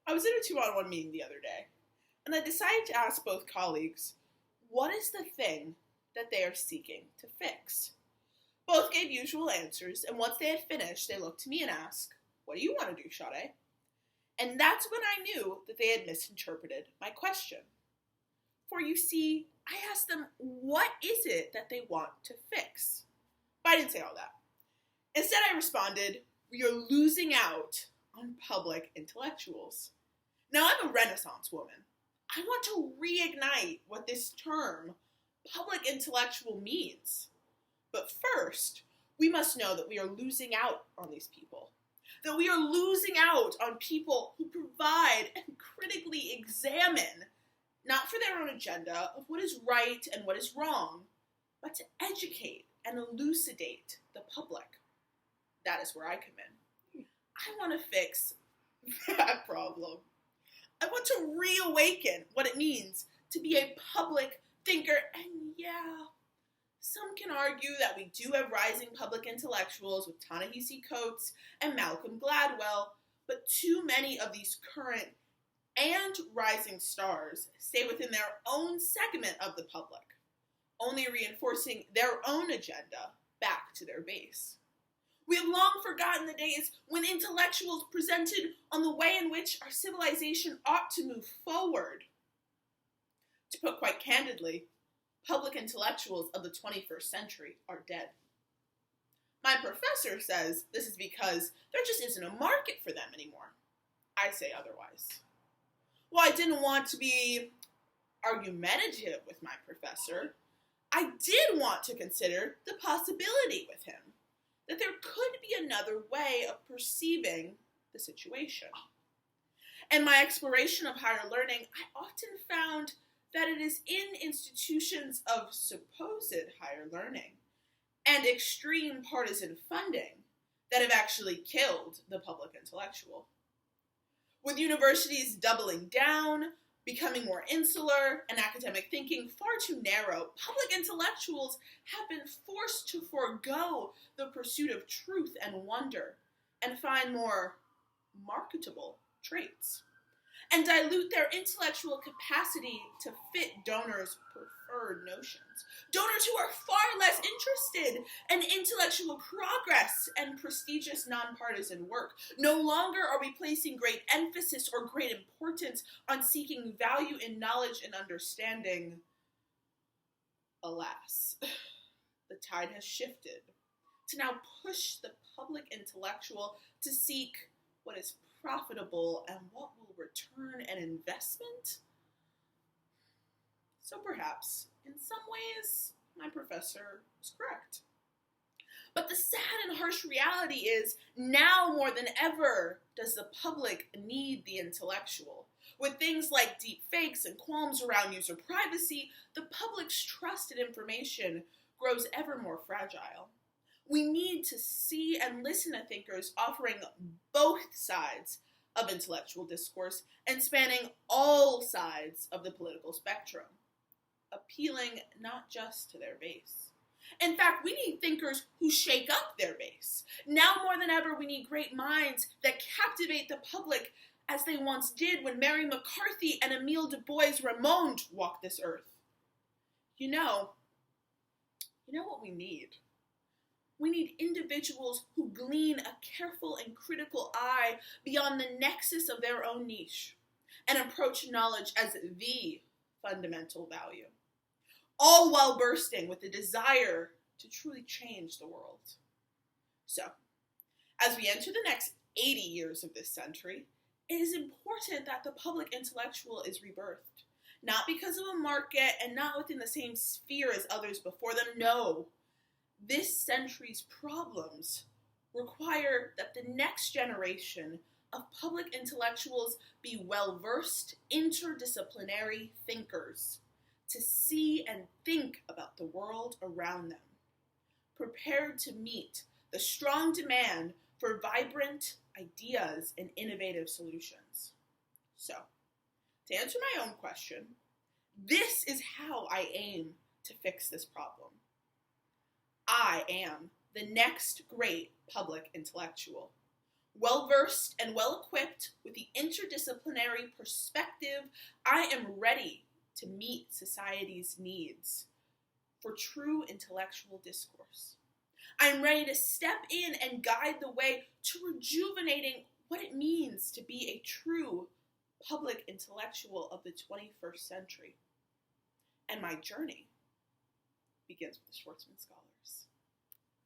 I was in a 2-on-1 meeting the other day, and I decided to ask both colleagues, what is the thing that they are seeking to fix? Both gave usual answers, and once they had finished, they looked to me and asked, what do you want to do, Sade? And that's when I knew that they had misinterpreted my question. For you see, I asked them, what is it that they want to fix? But I didn't say all that. Instead, I responded, we are losing out on public intellectuals. Now, I'm a Renaissance woman. I want to reignite what this term, public intellectual, means. But first, we must know that we are losing out on these people. That we are losing out on people who provide and critically examine, not for their own agenda of what is right and what is wrong, but to educate and elucidate the public. That is where I come in. I want to fix that problem. I want to reawaken what it means to be a public thinker. And yeah, some can argue that we do have rising public intellectuals with Ta-Nehisi Coates and Malcolm Gladwell, but too many of these current and rising stars stay within their own segment of the public, only reinforcing their own agenda back to their base. We have long forgotten the days when intellectuals presented on the way in which our civilization ought to move forward. To put quite candidly, public intellectuals of the 21st century are dead. My professor says this is because there just isn't a market for them anymore. I say otherwise. While I didn't want to be argumentative with my professor, I did want to consider the possibility with him that there could be another way of perceiving the situation. In my exploration of higher learning, I often found that it is in institutions of supposed higher learning and extreme partisan funding that have actually killed the public intellectual. With universities doubling down, becoming more insular, and academic thinking far too narrow, public intellectuals have been forced to forego the pursuit of truth and wonder and find more marketable traits, and dilute their intellectual capacity to fit donors' preferred notions. Donors who are far less interested in intellectual progress and prestigious nonpartisan work. No longer are we placing great emphasis or great importance on seeking value in knowledge and understanding. Alas, the tide has shifted to now push the public intellectual to seek what is profitable and what will return an investment. So perhaps, in some ways, my professor is correct. But the sad and harsh reality is, now more than ever does the public need the intellectual. With things like deep fakes and qualms around user privacy, the public's trust in information grows ever more fragile. We need to see and listen to thinkers offering both sides of intellectual discourse and spanning all sides of the political spectrum, appealing not just to their base. In fact, we need thinkers who shake up their base. Now more than ever, we need great minds that captivate the public as they once did when Mary McCarthy and Emile Du Bois-Reymond walked this earth. You know what we need? We need individuals who glean a careful and critical eye beyond the nexus of their own niche and approach knowledge as the fundamental value, all while bursting with the desire to truly change the world. So, as we enter the next 80 years of this century, it is important that the public intellectual is rebirthed, not because of a market and not within the same sphere as others before them. No. This century's problems require that the next generation of public intellectuals be well-versed, interdisciplinary thinkers to see and think about the world around them, prepared to meet the strong demand for vibrant ideas and innovative solutions. So, to answer my own question, this is how I aim to fix this problem. I am the next great public intellectual, Well-versed and well-equipped with the interdisciplinary perspective, I am ready to meet society's needs for true intellectual discourse. I'm ready to step in and guide the way to rejuvenating what it means to be a true public intellectual of the 21st century. And my journey begins with the Schwarzman Scholars.